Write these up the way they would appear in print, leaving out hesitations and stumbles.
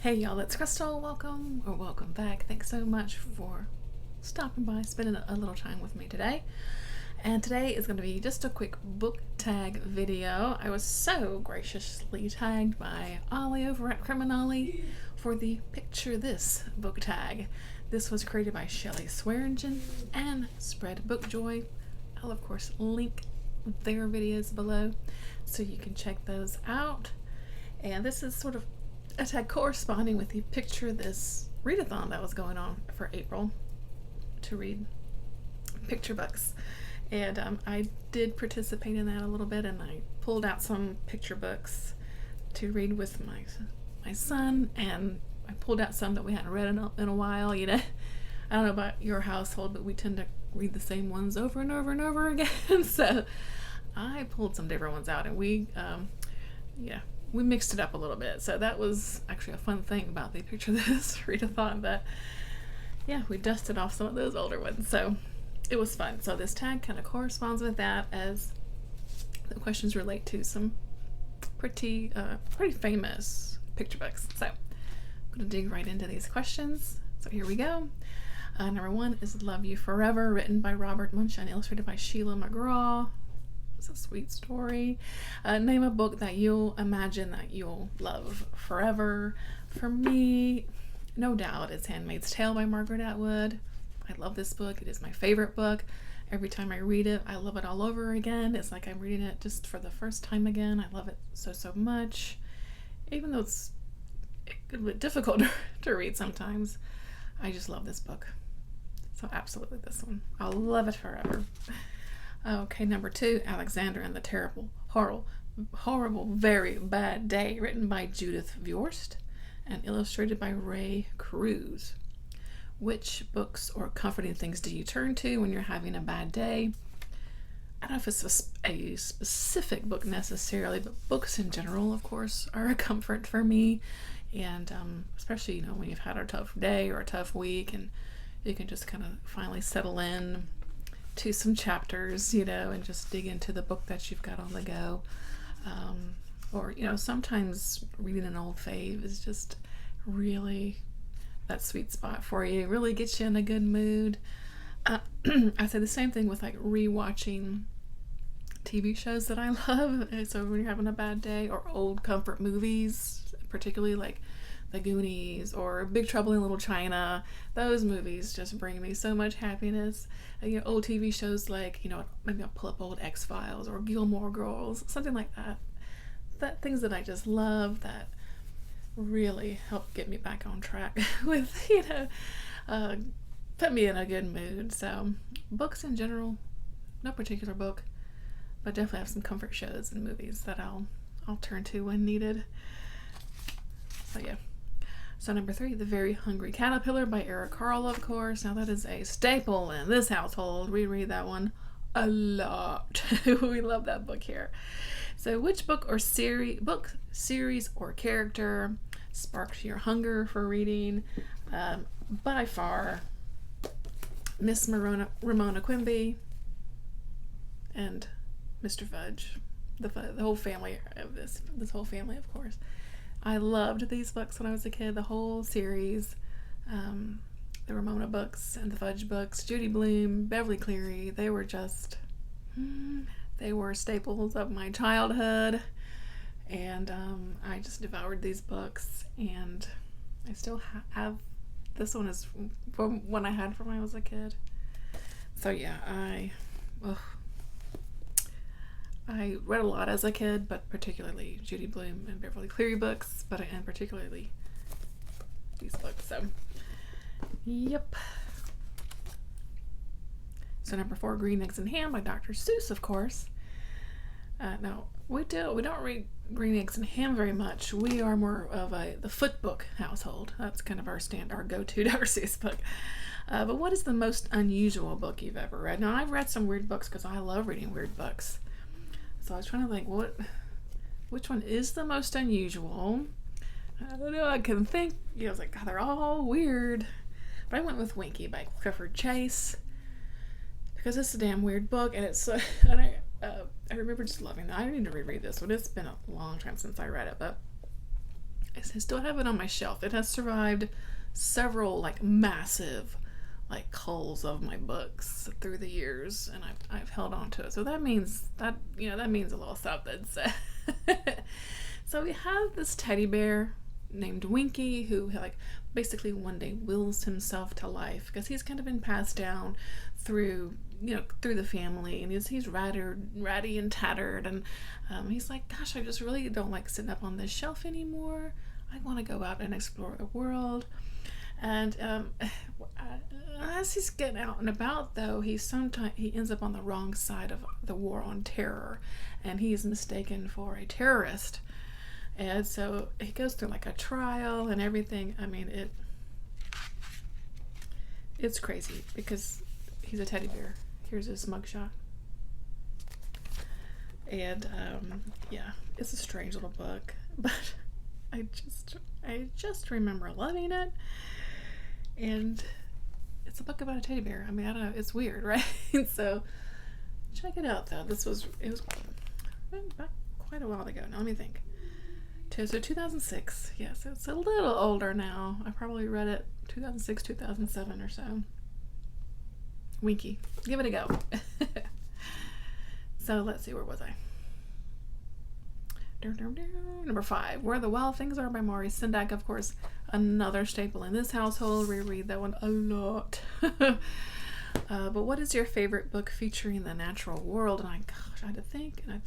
Hey y'all, it's Crystal. Welcome back. Thanks so much for stopping by, spending a little time with me today. And today is going to be just a quick book tag video. I was so graciously tagged by Ollie over at Criminali for the Picture This book tag. This was created by Shelley Swearingen and Spread Bookjoy. I'll of course link their videos below so you can check those out. And this is sort of a tag corresponding with the Picture This readathon that was going on for April to read picture books. And I did participate in that a little bit, and I pulled out some picture books to read with my son, and I pulled out some that we hadn't read in a while. You know, I don't know about your household, but we tend to read the same ones over and over and over again. So I pulled some different ones out, and we mixed it up a little bit. So that was actually a fun thing about the Picture This readathon, that we dusted off some of those older ones. So it was fun. So this tag kind of corresponds with that, as the questions relate to some pretty famous picture books. So I'm going to dig right into these questions. So here we go. Number one is Love You Forever, written by Robert Munsch and illustrated by Sheila McGraw. It's a sweet story. Name a book that you'll imagine that you'll love forever. For me, no doubt, it's Handmaid's Tale by Margaret Atwood. I love this book. It is my favorite book. Every time I read it, I love it all over again. It's like I'm reading it just for the first time again. I love it so much. Even though it's a bit difficult to read sometimes, I just love this book. So absolutely this one. I'll love it forever. Okay, number two, Alexander and the Terrible, Horrible, Very Bad Day, written by Judith Viorst and illustrated by Ray Cruz. Which books or comforting things do you turn to when you're having a bad day? I don't know if it's a specific book necessarily, but books in general, of course, are a comfort for me. And especially, when you've had a tough day or a tough week, and you can just kind of finally settle in to some chapters, and just dig into the book that you've got on the go. Or, sometimes reading an old fave is just really that sweet spot for you. It really gets you in a good mood. I say the same thing with like rewatching TV shows that I love. So when you're having a bad day, or old comfort movies, particularly like The Goonies or Big Trouble in Little China, those movies just bring me so much happiness. Old TV shows like, maybe I'll pull up old X-Files or Gilmore Girls, something like that. Things that I just love, that really help get me back on track with, put me in a good mood. So books in general, no particular book, but definitely have some comfort shows and movies that I'll turn to when needed. So yeah. So number three, The Very Hungry Caterpillar by Eric Carle, of course. Now that is a staple in this household. We read that one a lot. We love that book here. So which book series or character sparked your hunger for reading? By far, Miss Ramona Quimby and Mr. Fudge. The whole family of this whole family, of course. I loved these books when I was a kid, the whole series. The Ramona books and the Fudge books, Judy Blume, Beverly Cleary, they were staples of my childhood. And I just devoured these books, and I still have. This one is from one I had from when I was a kid. So yeah, I read a lot as a kid, but particularly Judy Blume and Beverly Cleary books, and particularly these books. So, yep. So number four, Green Eggs and Ham by Dr. Seuss, of course. Now we don't read Green Eggs and Ham very much. We are more of the foot book household. That's kind of our go-to Dr. Seuss book. But what is the most unusual book you've ever read? Now I've read some weird books because I love reading weird books. So I was trying to think, which one is the most unusual? I don't know. I couldn't think. I was like, God, they're all weird. But I went with Winky by Clifford Chase, because it's a damn weird book, and it's I remember just loving that. I need to reread this one. It's been a long time since I read it, but it's I still have it on my shelf. It has survived several like massive like culls of my books through the years, and I've held on to it. So that means that, you know, that means a little something. So, so we have this teddy bear named Winky, who like basically one day wills himself to life because he's kind of been passed down through, you know, through the family, and he's ratty and tattered, and he's like, gosh, I just really don't like sitting up on this shelf anymore. I want to go out and explore the world. And as he's getting out and about, though, he ends up on the wrong side of the war on terror, and he's mistaken for a terrorist. And so he goes through like a trial and everything. I mean, it's crazy because he's a teddy bear. Here's his mugshot. And yeah, it's a strange little book, but I just remember loving it. And it's a book about a teddy bear. I mean, I don't know, it's weird, right? So check it out, though. It was back quite a while ago. Now let me think. So 2006. Yes, it's a little older now. I probably read it 2006, 2007 or so. Winky. Give it a go. So let's see, where was I? Number 5, Where the Wild Things Are by Maurice Sendak. Of course, another staple in this household. We read that one a lot. But what is your favorite book featuring the natural world? And I had to think, and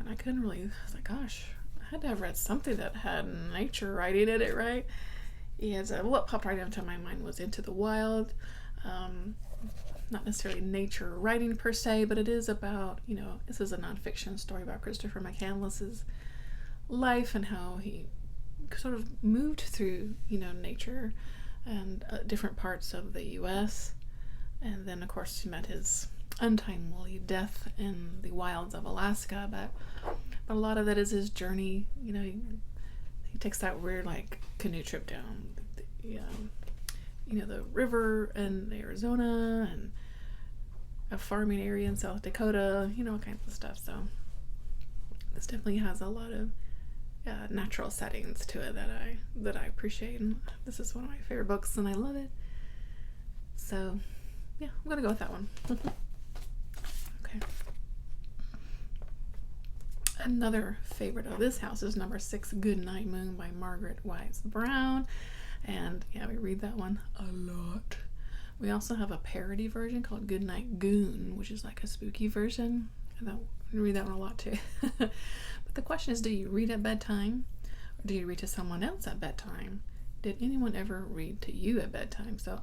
I couldn't really. I was like, gosh, I had to have read something that had nature writing in it, right? And what popped right into my mind was Into the Wild. Not necessarily nature writing per se, but it is about, you know, this is a nonfiction story about Christopher McCandless's life and how he sort of moved through, you know, nature and different parts of the U.S. And then, of course, he met his untimely death in the wilds of Alaska. But a lot of that is his journey. You know, he takes that weird, like, canoe trip down you know, the river in Arizona and a farming area in South Dakota, you know, all kinds of stuff. So this definitely has a lot of natural settings to it that I appreciate, and this is one of my favorite books, and I love it. So yeah, I'm gonna go with that one. Okay. Another favorite of this house is number 6, Goodnight Moon by Margaret Wise Brown. And yeah, we read that one a lot. We also have a parody version called Goodnight Goon, which is like a spooky version. And we read that one a lot too. But the question is, do you read at bedtime? Or do you read to someone else at bedtime? Did anyone ever read to you at bedtime? So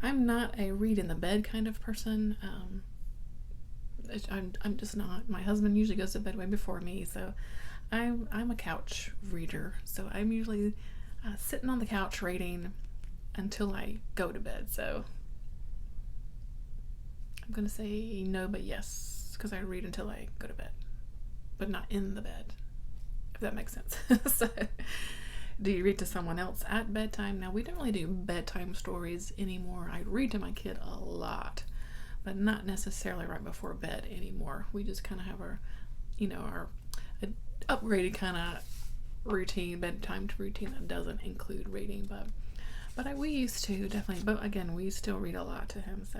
I'm not a read in the bed kind of person. I'm just not. My husband usually goes to bed way before me, so I'm a couch reader. So I'm usually sitting on the couch reading until I go to bed. So I'm gonna say no, but yes, because I read until I go to bed, but not in the bed, if that makes sense. So, do you read to someone else at bedtime? Now, we don't really do bedtime stories anymore. I read to my kid a lot, but not necessarily right before bed anymore. We just kind of have our, you know, our upgraded kind of routine, bedtime routine that doesn't include reading, but we used to definitely. But again, we still read a lot to him. So,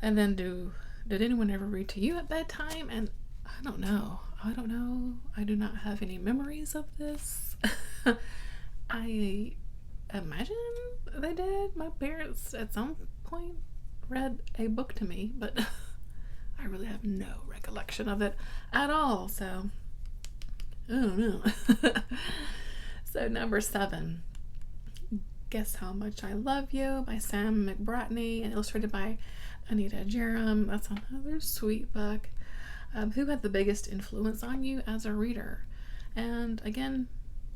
and then did anyone ever read to you at bedtime? And I don't know. I do not have any memories of this. I imagine they did. My parents at some point read a book to me, but I really have no recollection of it at all. So I don't know. So number 7, Guess How Much I Love You by Sam McBratney and illustrated by Anita Jerem. That's another sweet book. Who had the biggest influence on you as a reader? And again,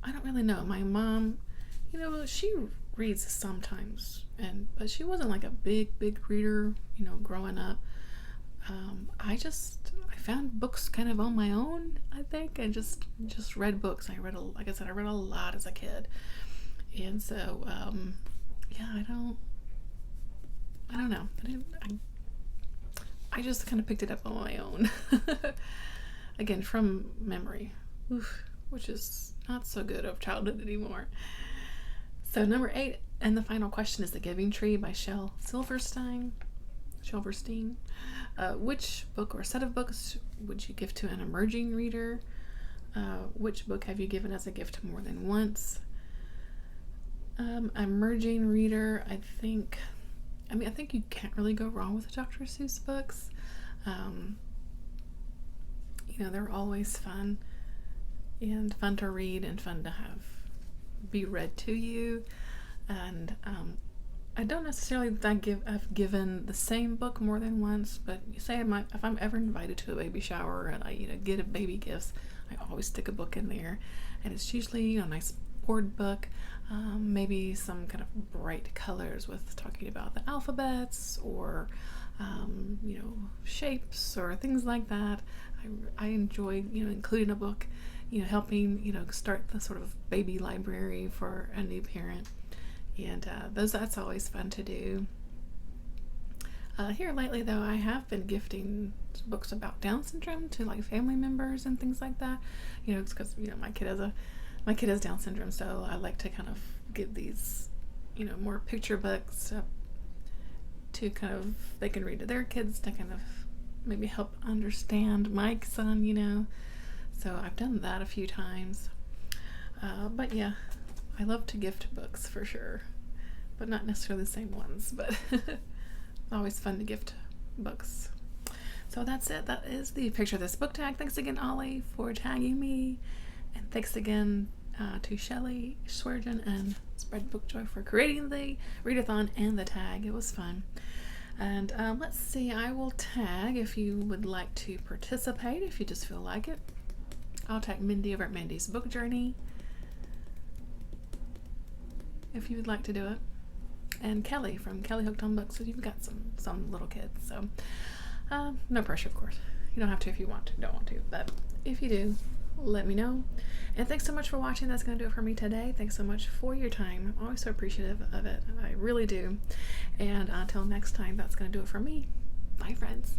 I don't really know. My mom, you know, she reads sometimes, but she wasn't like a big reader, you know, growing up. I found books kind of on my own, I think, and just read books. Like I said, I read a lot as a kid. And so, yeah, I don't know. I just kind of picked it up on my own. Again, from memory, which is not so good of childhood anymore. So number 8 and the final question is The Giving Tree by Shel Silverstein. Which book or set of books would you give to an emerging reader? Which book have you given as a gift more than once? Emerging reader, I think you can't really go wrong with the Dr. Seuss books. They're always fun to read and fun to have be read to you. And I don't necessarily think I've given the same book more than once, but you say if I'm ever invited to a baby shower and I get a baby gifts, I always stick a book in there, and it's usually a nice board book, maybe some kind of bright colors with talking about the alphabets or shapes or things like that. I enjoy including a book, helping start the sort of baby library for a new parent, and that's always fun to do. Here lately, though, I have been gifting books about Down syndrome to family members and things like that. It's because my kid has Down syndrome, so I like to kind of give these more picture books to kind of they can read to their kids to kind of maybe help understand my son. So I've done that a few times. But yeah, I love to gift books for sure, but not necessarily the same ones, but always fun to gift books. So that's it. That is the picture of this book tag. Thanks again, Ollie, for tagging me, and thanks again to Shelley Sweargen and Spread Book Joy for creating the readathon and the tag. It was fun. And let's see, I will tag if you would like to participate, if you just feel like it. I'll tag Mindy over at Mindy's Book Journey if you would like to do it, and Kelly from Kelly Hooked on Books if you've got some little kids. So no pressure, of course. You don't have to if you don't want to, but if you do, let me know. And thanks so much for watching. That's going to do it for me today. Thanks so much for your time. I'm always so appreciative of it. I really do. And until next time, that's going to do it for me. Bye, friends.